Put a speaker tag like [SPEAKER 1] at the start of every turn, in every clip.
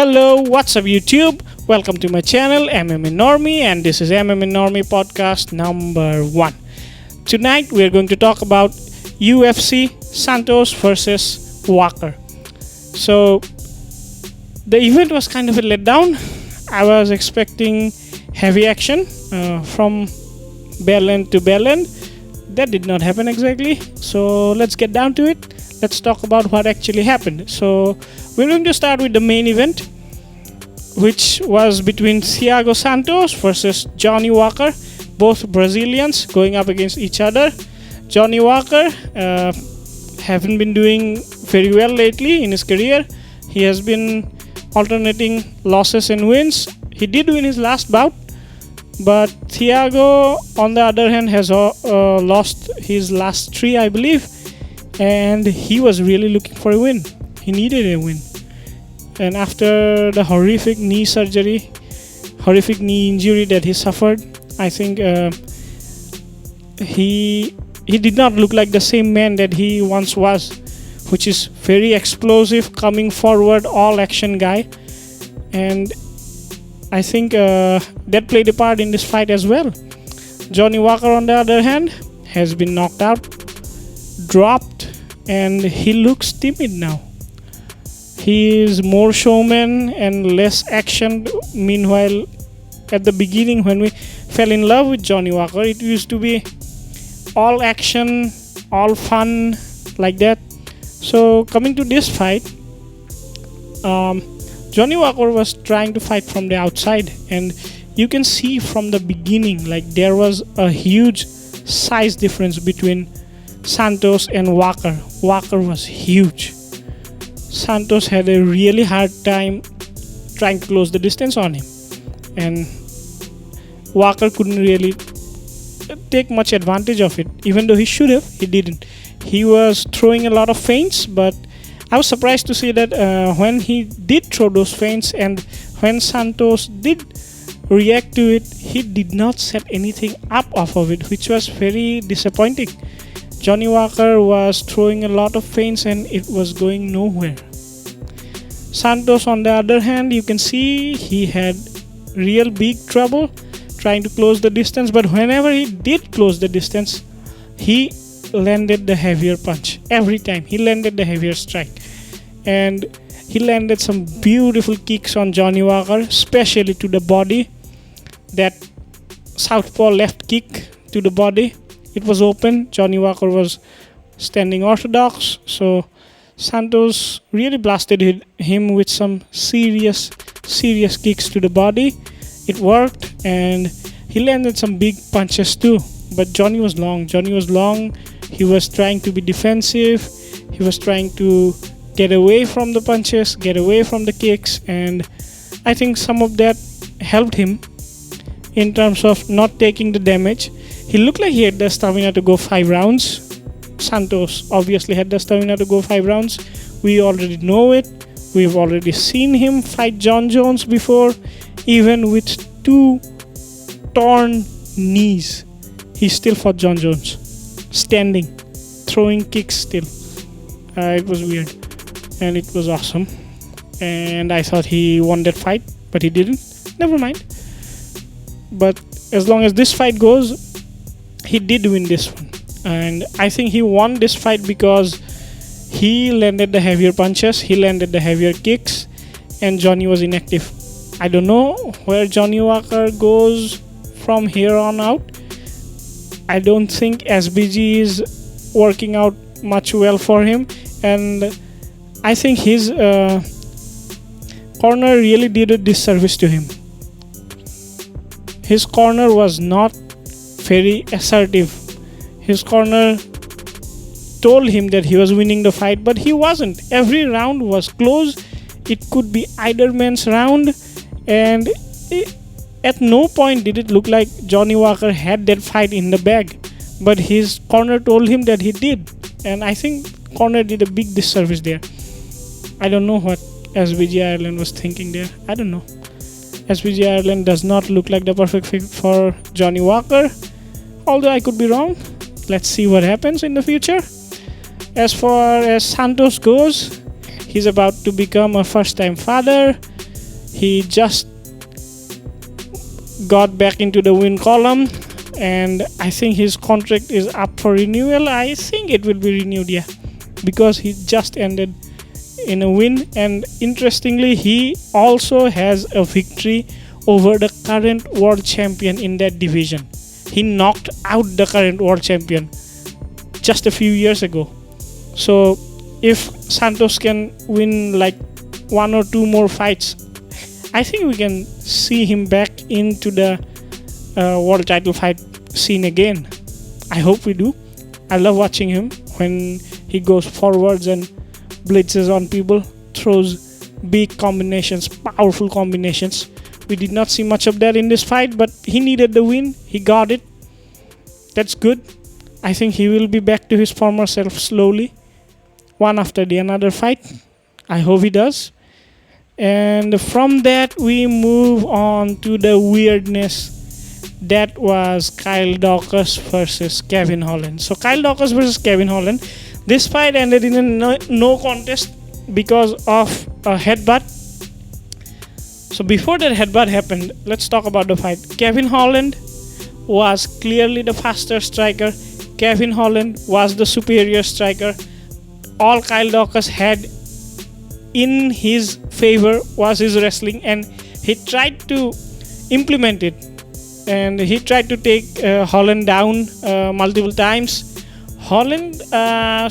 [SPEAKER 1] Hello, what's up YouTube? Welcome to my channel MMA Normie, and this is MMA Normie Podcast number 1. Tonight we are going to talk about UFC Santos versus Walker. So the event was kind of a letdown. I was expecting heavy action from bell end to bell end. That did not happen exactly. So let's get down to it. Let's talk about what actually happened. So we're going to start with the main event, which was between Thiago Santos versus Johnny Walker, both Brazilians going up against each other. Johnny Walker haven't been doing very well lately in his career. He has been alternating losses and wins. He did win his last bout, but Thiago, on the other hand, has lost his last 3, I believe, and he was really looking for a win. He needed a win. And after the horrific knee injury that he suffered, I think he did not look like the same man that he once was, which is very explosive, coming forward, all action guy. And I think that played a part in this fight as well. Johnny Walker, on the other hand, has been knocked out, dropped, and he looks timid now. He is more showman and less action. Meanwhile, at the beginning, when we fell in love with Johnny Walker, it used to be all action, all fun, like that. So coming to this fight, Johnny Walker was trying to fight from the outside, and you can see from the beginning, like, there was a huge size difference between Santos and Walker. Walker was huge. Santos had a really hard time trying to close the distance on him, and Walker couldn't really take much advantage of it. Even though he should have, he didn't. He was throwing a lot of feints, but I was surprised to see that when he did throw those feints and when Santos did react to it, he did not set anything up off of it, which was very disappointing. Johnny Walker was throwing a lot of feints and it was going nowhere. Santos, on the other hand, you can see he had real big trouble trying to close the distance, but whenever he did close the distance, he landed the heavier punch. Every time he landed the heavier strike, and he landed some beautiful kicks on Johnny Walker, especially to the body. That southpaw left kick to the body, it was open. Johnny Walker was standing orthodox, so Santos really blasted him with some serious kicks to the body. It worked, and he landed some big punches too. But Johnny was long. He was trying to be defensive. He was trying to get away from the punches, get away from the kicks, and I think some of that helped him in terms of not taking the damage. He looked like he had the stamina to go 5 rounds. Santos obviously had the stamina to go 5 rounds. We already know it. We've already seen him fight John Jones before. Even with 2 torn knees, he still fought John Jones. Standing, throwing kicks still. It was weird. And it was awesome. And I thought he won that fight, but he didn't. Never mind. But as long as this fight goes, he did win this one. And I think he won this fight because he landed the heavier punches, he landed the heavier kicks, and Johnny was inactive. I don't know where Johnny Walker goes from here on out. I don't think SBG is working out much well for him, and I think his corner really did a disservice to him. His corner was not very assertive. His corner told him that he was winning the fight, but he wasn't. Every round was close. It could be either man's round, and at no point did it look like Johnny Walker had that fight in the bag. But his corner told him that he did, and I think corner did a big disservice there. I don't know what SBG Ireland was thinking there. I don't know. SBG Ireland does not look like the perfect fit for Johnny Walker, although I could be wrong. Let's see what happens in the future. As far as Santos goes, he's about to become a first-time father. He just got back into the win column, and I think his contract is up for renewal. I think it will be renewed, yeah, because he just ended in a win. And interestingly, he also has a victory over the current world champion in that division. He knocked out the current world champion just a few years ago. So if Santos can win like 1 or 2 more fights, I think we can see him back into the world title fight scene again. I hope we do. I love watching him when he goes forwards and blitzes on people, throws big combinations, powerful combinations. We did not see much of that in this fight, but he needed the win. He got it. That's good. I think he will be back to his former self slowly, one after the another fight. I hope he does. And from that, we move on to the weirdness that was Kyle Daukaus versus Kevin Holland. So Kyle Daukaus versus Kevin Holland. This fight ended in a no contest because of a headbutt. So before that headbutt happened, let's talk about the fight. Kevin Holland was clearly the faster striker. Kevin Holland was the superior striker. All Kyle Daukaus had in his favor was his wrestling, and he tried to implement it. And he tried to take Holland down multiple times. Holland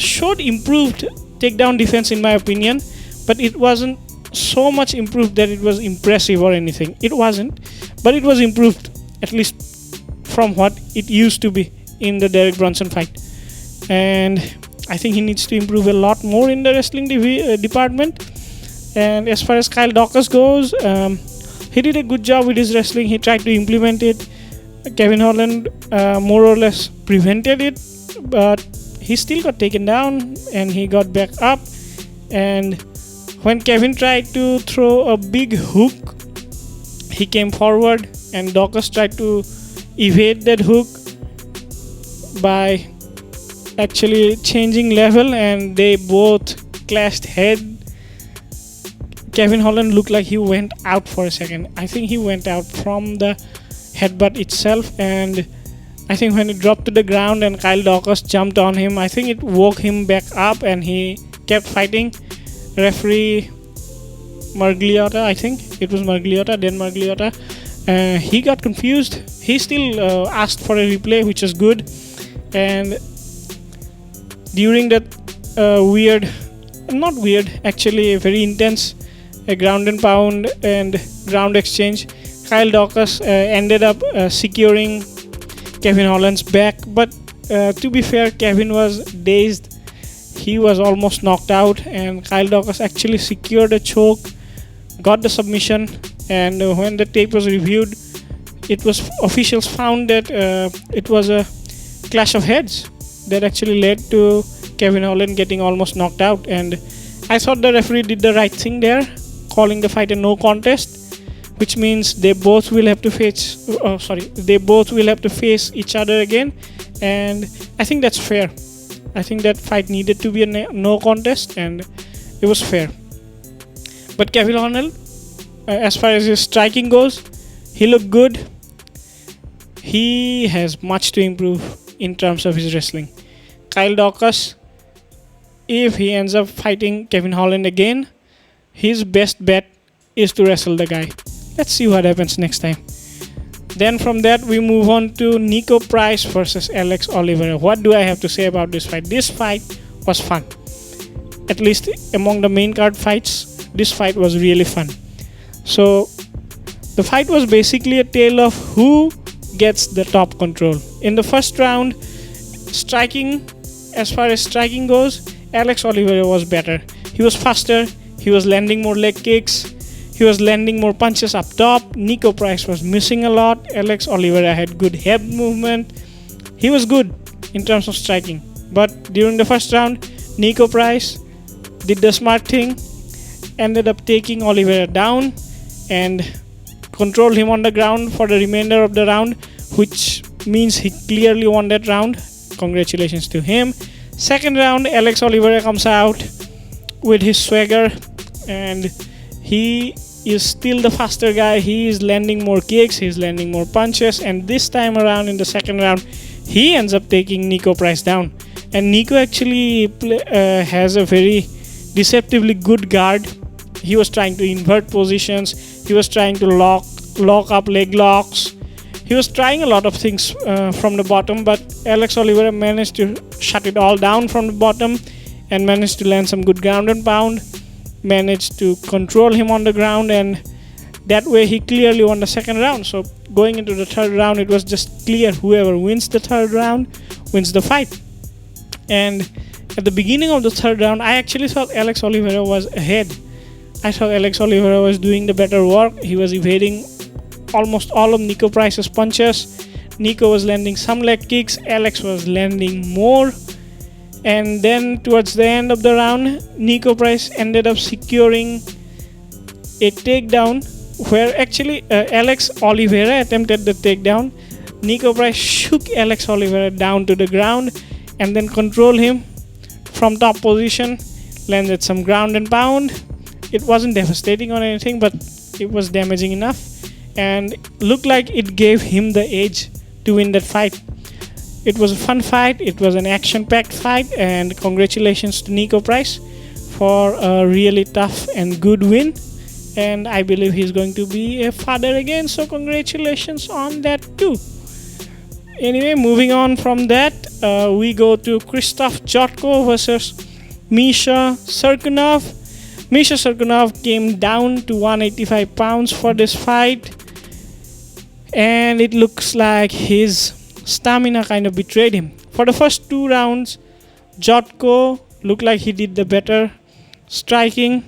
[SPEAKER 1] showed improved takedown defense in my opinion, but it wasn't so much improved that it was impressive or anything. It wasn't, but it was improved, at least from what it used to be in the Derek Brunson fight. And I think he needs to improve a lot more in the wrestling department. And as far as Kyle Daukaus goes, he did a good job with his wrestling. He tried to implement it. Kevin Holland more or less prevented it, but he still got taken down and he got back up. And when Kevin tried to throw a big hook, he came forward and Daukaus tried to evade that hook by actually changing level, and they both clashed head. Kevin Holland looked like he went out for a second. I think he went out from the headbutt itself, and I think when he dropped to the ground and Kyle Daukaus jumped on him, I think it woke him back up and he kept fighting. Referee Margliotta, I think it was Margliotta, he got confused. He still asked for a replay, which is good. And during that actually very intense ground and pound and ground exchange, Kyle Daukaus ended up securing Kevin Holland's back. But to be fair, Kevin was dazed. He was almost knocked out, and Kyle Daukaus actually secured a choke, got the submission. And when the tape was reviewed, officials found that it was a clash of heads that actually led to Kevin Holland getting almost knocked out. And I thought the referee did the right thing there, calling the fight a no contest, which means they both will have to face each other again. And I think that's fair. I think that fight needed to be a no contest, and it was fair. But Kevin Holland, as far as his striking goes, he looked good. He has much to improve in terms of his wrestling. Kyle Daukaus, if he ends up fighting Kevin Holland again, his best bet is to wrestle the guy. Let's see what happens next time. Then from that, we move on to Nico Price versus Alex Oliveira. What do I have to say about this fight? This fight was fun. At least among the main card fights, this fight was really fun. So the fight was basically a tale of who gets the top control. In the first round, as far as striking goes, Alex Oliveira was better. He was faster. He was landing more leg kicks. He was landing more punches up top. Nico Price was missing a lot. Alex Oliveira had good head movement. He was good in terms of striking. But during the first round, Nico Price did the smart thing, ended up taking Oliveira down and controlled him on the ground for the remainder of the round, which means he clearly won that round. Congratulations to him. Second round, Alex Oliveira comes out with his swagger, and he is still the faster guy. He is landing more kicks, he's landing more punches, and this time around in the second round, he ends up taking Nico Price down. And Nico actually has a very deceptively good guard. He was trying to invert positions, he was trying to lock up leg locks, he was trying a lot of things from the bottom, but Alex Oliveira managed to shut it all down from the bottom and managed to land some good ground and pound, managed to control him on the ground, and that way he clearly won the second round. So going into the third round, it was just clear whoever wins the third round wins the fight. And at the beginning of the third round, I actually thought Alex Oliveira was ahead. I thought Alex Oliveira was doing the better work. He was evading almost all of Nico Price's punches. Nico was landing some leg kicks, Alex was landing more. And then towards the end of the round, Nico Price ended up securing a takedown where actually Alex Oliveira attempted the takedown. Nico Price shook Alex Oliveira down to the ground and then controlled him from top position, landed some ground and pound. It wasn't devastating or anything, but it was damaging enough and looked like it gave him the edge to win that fight. It was a fun fight, it was an action-packed fight, and congratulations to Nico Price for a really tough and good win. And I believe he's going to be a father again, so congratulations on that too. Anyway, moving on from that, we go to Krzysztof Chotko versus Misha Serkunov. Misha Serkunov came down to 185 pounds for this fight, and it looks like his stamina kind of betrayed him. For the first two rounds, Chotko looked like he did the better striking,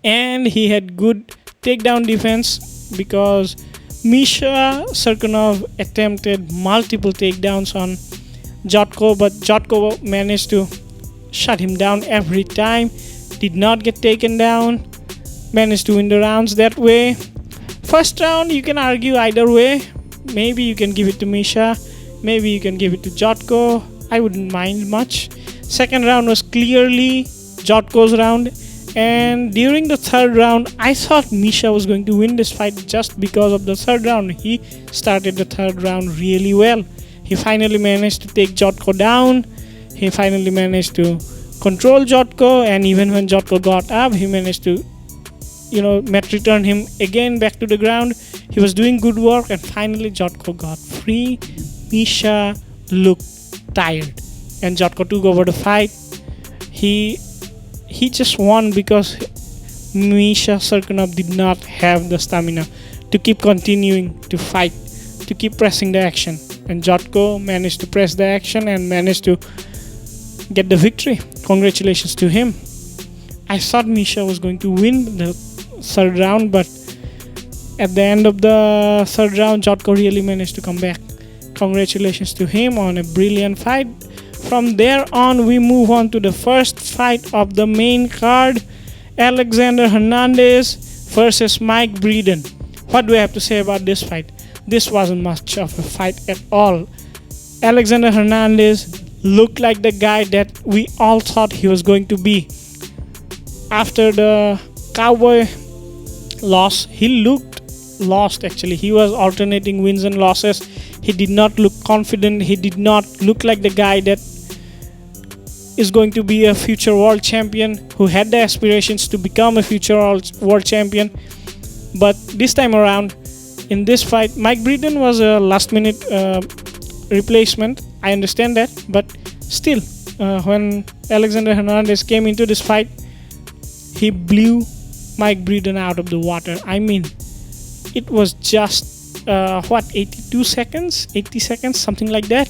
[SPEAKER 1] and he had good takedown defense because Misha Serkunov attempted multiple takedowns on Chotko, but Chotko managed to shut him down every time, did not get taken down, managed to win the rounds that way. First round, you can argue either way. Maybe you can give it to Misha, maybe you can give it to Chotko. I wouldn't mind much. Second round was clearly Chotko's round, and during the third round, I thought Misha was going to win this fight just because of the third round. He started the third round really well. He finally managed to take Chotko down. He finally managed to control Chotko, and even when Chotko got up, he managed to return him again back to the ground. He was doing good work, and finally Chotko got free. Misha looked tired, and Chotko took over the fight. He just won because Misha Serkunov did not have the stamina to keep continuing to fight, to keep pressing the action. And Chotko managed to press the action and managed to get the victory. Congratulations to him. I thought Misha was going to win the third round, but at the end of the third round, Chotko really managed to come back. Congratulations to him on a brilliant fight. From there on, we move on to the first fight of the main card, Alexander Hernandez versus Mike Breeden. What do I have to say about this fight? This wasn't much of a fight at all. Alexander Hernandez looked like the guy that we all thought he was going to be. After the Cowboy loss, he looked lost actually. He was alternating wins and losses. He did not look confident. He did not look like the guy that is going to be a future world champion, who had the aspirations to become a future world champion. But this time around, in this fight, Mike Breeden was a last minute replacement. I understand that, but still, when Alexander Hernandez came into this fight, he blew Mike Breeden out of the water. I mean, it was just 80 seconds, something like that.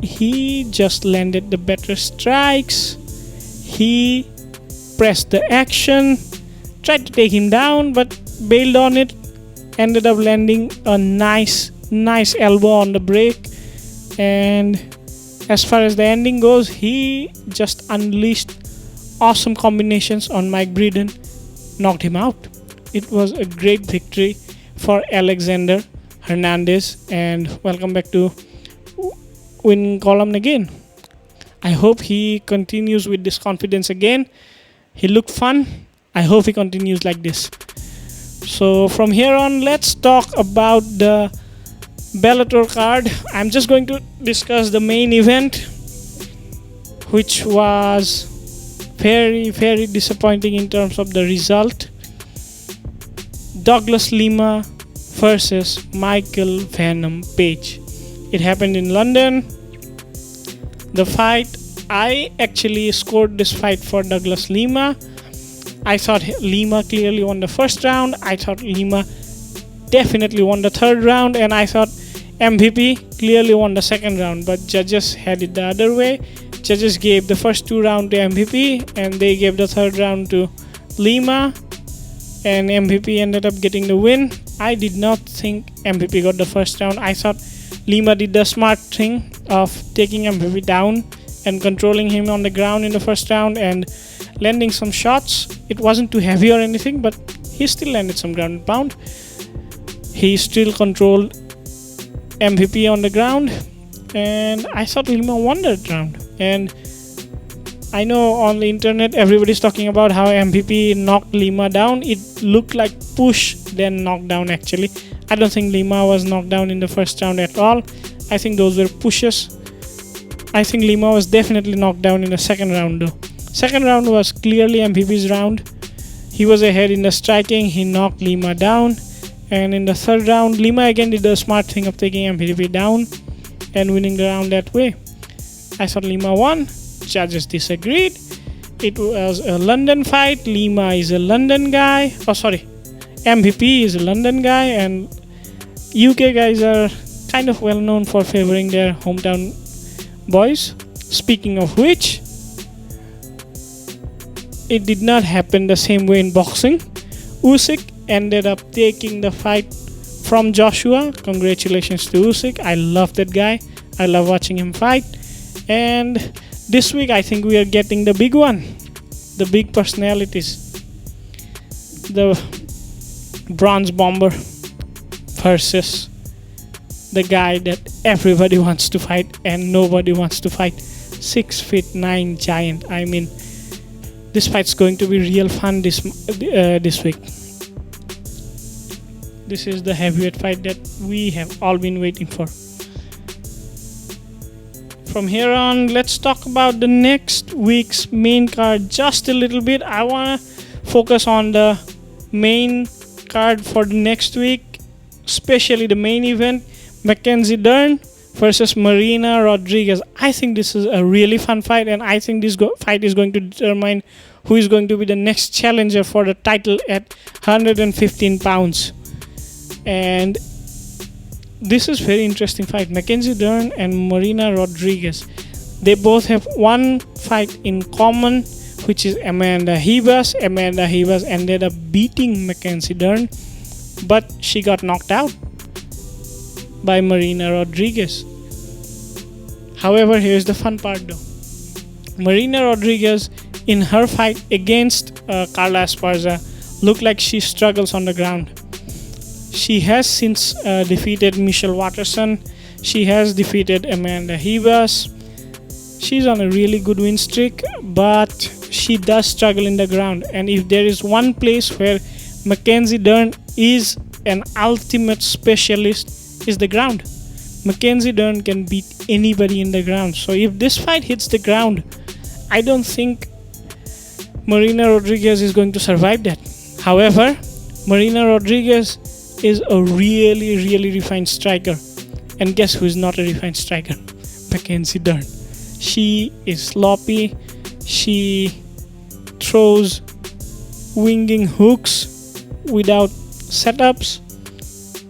[SPEAKER 1] He just landed the better strikes. He pressed the action, tried to take him down, but bailed on it. Ended up landing a nice elbow on the break. And as far as the ending goes, he just unleashed awesome combinations on Mike Breeden, knocked him out. It was a great victory for Alexander Hernandez, and welcome back to Win Column again. I hope he continues with this confidence again. He looked fun. I hope he continues like this. So from here on, let's talk about the Bellator card. I'm just going to discuss the main event, which was very, very disappointing in terms of the result. Douglas Lima versus Michael Venom Page. It happened in London. The fight, I actually scored this fight for Douglas Lima. I thought Lima clearly won the first round. I thought Lima definitely won the third round. And I thought MVP clearly won the second round. But judges had it the other way. Judges gave the first 2 rounds to MVP. And they gave the third round to Lima. And MVP ended up getting the win. I did not think MVP got the first round. I thought Lima did the smart thing of taking MVP down and controlling him on the ground in the first round and landing some shots. It wasn't too heavy or anything, but he still landed some ground and pound. He still controlled MVP on the ground, and I thought Lima won that round. And I know on the internet everybody's talking about how MVP knocked Lima down. It looked like push then knockdown actually. I don't think Lima was knocked down in the first round at all. I think those were pushes. I think Lima was definitely knocked down in the second round though. Second round was clearly MVP's round. He was ahead in the striking. He knocked Lima down. And in the third round, Lima again did the smart thing of taking MVP down and winning the round that way. I thought Lima won. Judges disagreed. It was a London fight. Lima is a London guy. MVP is a London guy, and UK guys are kind of well known for favoring their hometown boys. Speaking of which, it did not happen the same way in boxing. Usyk ended up taking the fight from Joshua. Congratulations to Usyk. I love that guy. I love watching him fight. And this week I think we are getting the big one. The big personalities. The Bronze Bomber versus the guy that everybody wants to fight and nobody wants to fight. 6'9" giant. I mean, this fight's going to be real fun this week. This is the heavyweight fight that we have all been waiting for. From here on, let's talk about the next week's main card just a little bit. I want to focus on the main card for the next week, especially the main event, Mackenzie Dern versus Marina Rodriguez. I think this is a really fun fight, and I think this fight is going to determine who is going to be the next challenger for the title at 115 pounds. And this is very interesting fight. Mackenzie Dern and Marina Rodriguez, they both have one fight in common, which is Amanda Ribas. Amanda Ribas ended up beating Mackenzie Dern, but she got knocked out by Marina Rodriguez. However, here's the fun part though. Marina Rodriguez, in her fight against Carla Esparza, looked like she struggles on the ground. She has since defeated Michelle Watterson. She has defeated Amanda Ribas. She's on a really good win streak, but she does struggle in the ground. And if there is one place where Mackenzie Dern is an ultimate specialist, is the ground. Mackenzie Dern can beat anybody in the ground. So if this fight hits the ground, I don't think Marina Rodriguez is going to survive that. However, Marina Rodriguez is a really, really refined striker. And guess who is not a refined striker? Mackenzie Dern. She is sloppy. She throws winging hooks without setups.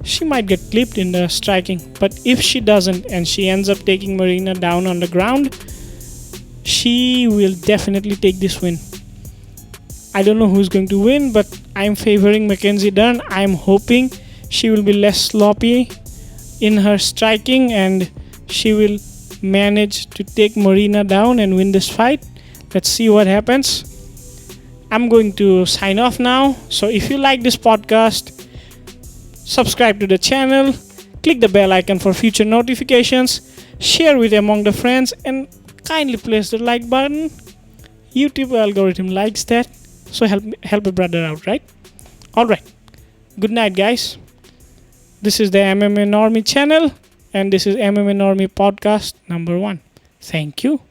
[SPEAKER 1] She might get clipped in the striking. But if she doesn't and she ends up taking Marina down on the ground, she will definitely take this win. I don't know who's going to win, but I'm favoring Mackenzie Dern. I'm hoping she will be less sloppy in her striking and she will manage to take Marina down and win this fight. Let's see what happens. I'm going to sign off now. So if you like this podcast, subscribe to the channel, click the bell icon for future notifications, share with among the friends, and kindly press the like button. YouTube algorithm likes that. So help a brother out, right? All right. Good night, guys. This is the MMA Normie channel, and this is MMA Normie Podcast number 1. Thank you.